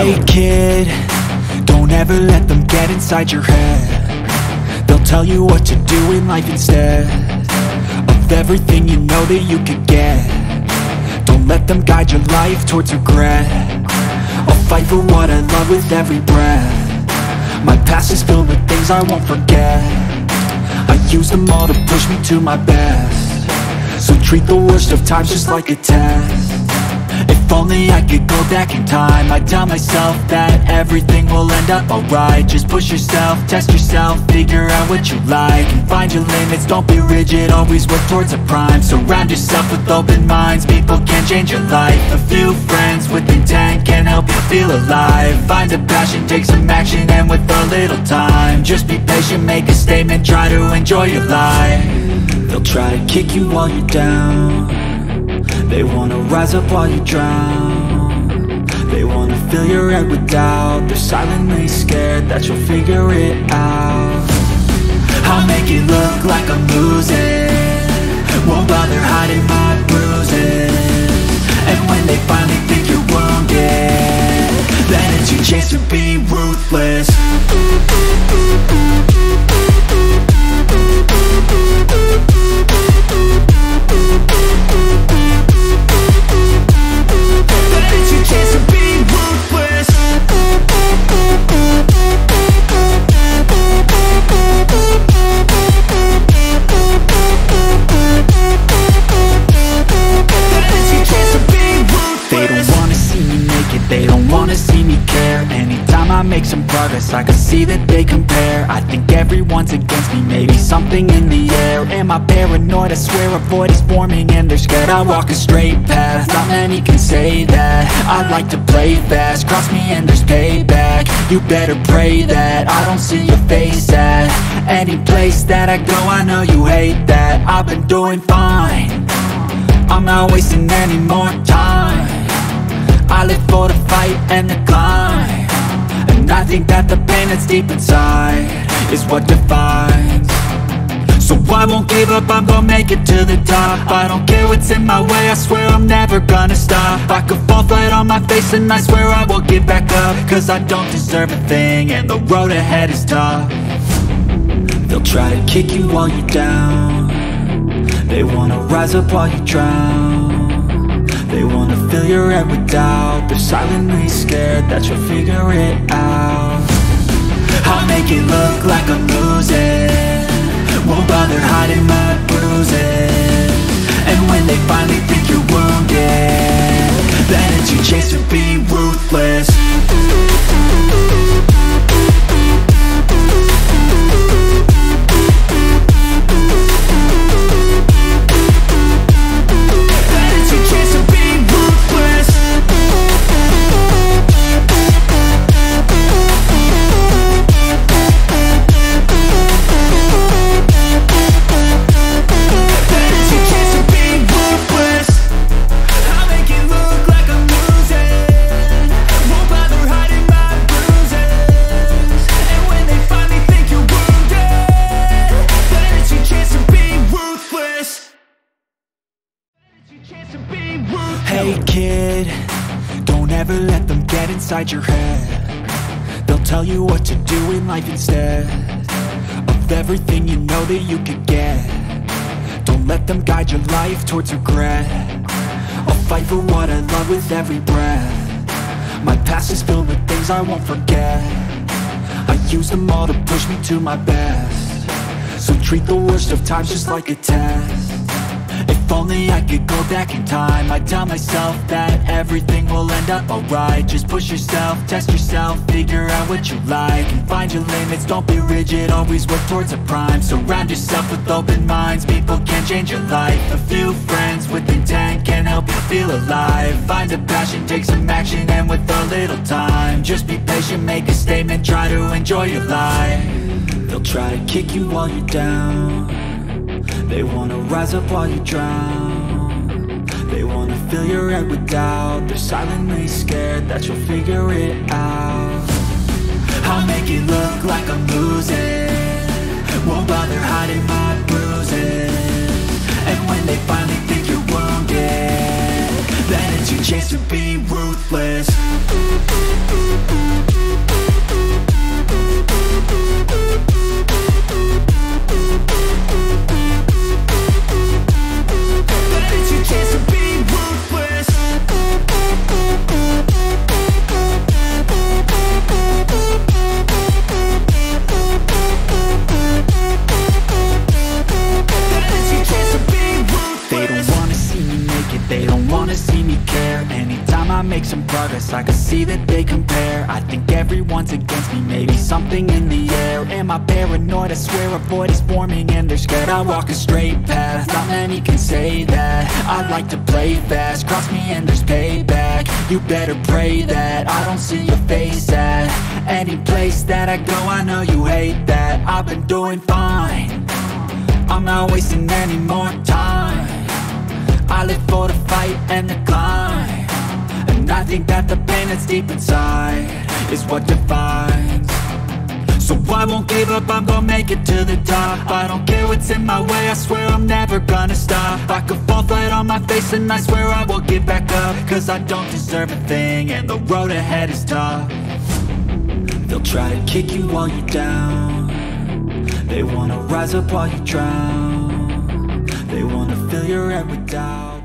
Hey kid, don't ever let them get inside your head. They'll tell you what to do in life instead of everything you know that you could get. Don't let them guide your life towards regret. I'll fight for what I love with every breath. My past is filled with things I won't forget. I use them all to push me to my best. So treat the worst of times just like a test. If only I could go back in time, I'd tell myself that everything will end up alright. Just push yourself, test yourself, figure out what you like, and find your limits, don't be rigid, always work towards a prime. Surround yourself with open minds, people can change your life. A few friends with intent can help you feel alive. Find a passion, take some action, and with a little time, just be patient, make a statement, try to enjoy your life. They'll try to kick you while you're down. They wanna rise up while you drown. They wanna fill your head with doubt. They're silently scared that you'll figure it out. I'll make it look like I'm losing, won't bother hiding my bruises. And when they finally think you're wounded, then it's your chance to be ruthless. They don't wanna see me care. Anytime I make some progress, I can see that they compare. I think everyone's against me, maybe something in the air. Am I paranoid? I swear a void is forming and they're scared. I walk a straight path, not many can say that. I like to play fast, cross me and there's payback. You better pray that I don't see your face at any place that I go. I know you hate that. I've been doing fine, I'm not wasting any more time. I live for the fight and the climb, and I think that the pain that's deep inside is what defines. So I won't give up, I'm gonna make it to the top. I don't care what's in my way, I swear I'm never gonna stop. I could fall flat on my face and I swear I won't give back up, cause I don't deserve a thing and the road ahead is tough. They'll try to kick you while you're down. They wanna rise up while you drown. They wanna fill your head with doubt. They're silently scared that you'll figure it out. I'll make it look like I'm losing, won't bother hiding my bruises. And when they finally think you're wounded, then it's your chance to be ruthless. Hey kid, don't ever let them get inside your head. They'll tell you what to do in life instead of everything you know that you could get. Don't let them guide your life towards regret. I'll fight for what I love with every breath. My past is filled with things I won't forget. I use them all to push me to my best. So treat the worst of times just like a test. If only I could go back in time, I'd tell myself that everything will end up alright. Just push yourself, test yourself, figure out what you like, and find your limits, don't be rigid, always work towards a prime. Surround yourself with open minds, people can change your life. A few friends with intent can help you feel alive. Find a passion, take some action, and with a little time, just be patient, make a statement, try to enjoy your life. They'll try to kick you while you're down. They wanna rise up while you drown. They wanna fill your head with doubt. They're silently scared that you'll figure it out. I'll make it look like I'm losing, won't bother hiding my bruises. And when they finally think you're wounded, then it's your chance to be ruthless. I make some progress, I can see that they compare. I think everyone's against me, maybe something in the air. Am I paranoid? I swear a void is forming and they're scared. I walk a straight path, not many can say that. I like to play fast, cross me and there's payback. You better pray that I don't see your face at any place that I go. I know you hate that. I've been doing fine, I'm not wasting any more time. I live for the fight and the climb, and I think that the pain that's deep inside is what defines. So I won't give up, I'm gonna make it to the top. I don't care what's in my way, I swear I'm never gonna stop. I could fall flat on my face and I swear I will get back up, cause I don't deserve a thing and the road ahead is tough. They'll try to kick you while you're down, they wanna rise up while you drown, they wanna fill your head with doubt.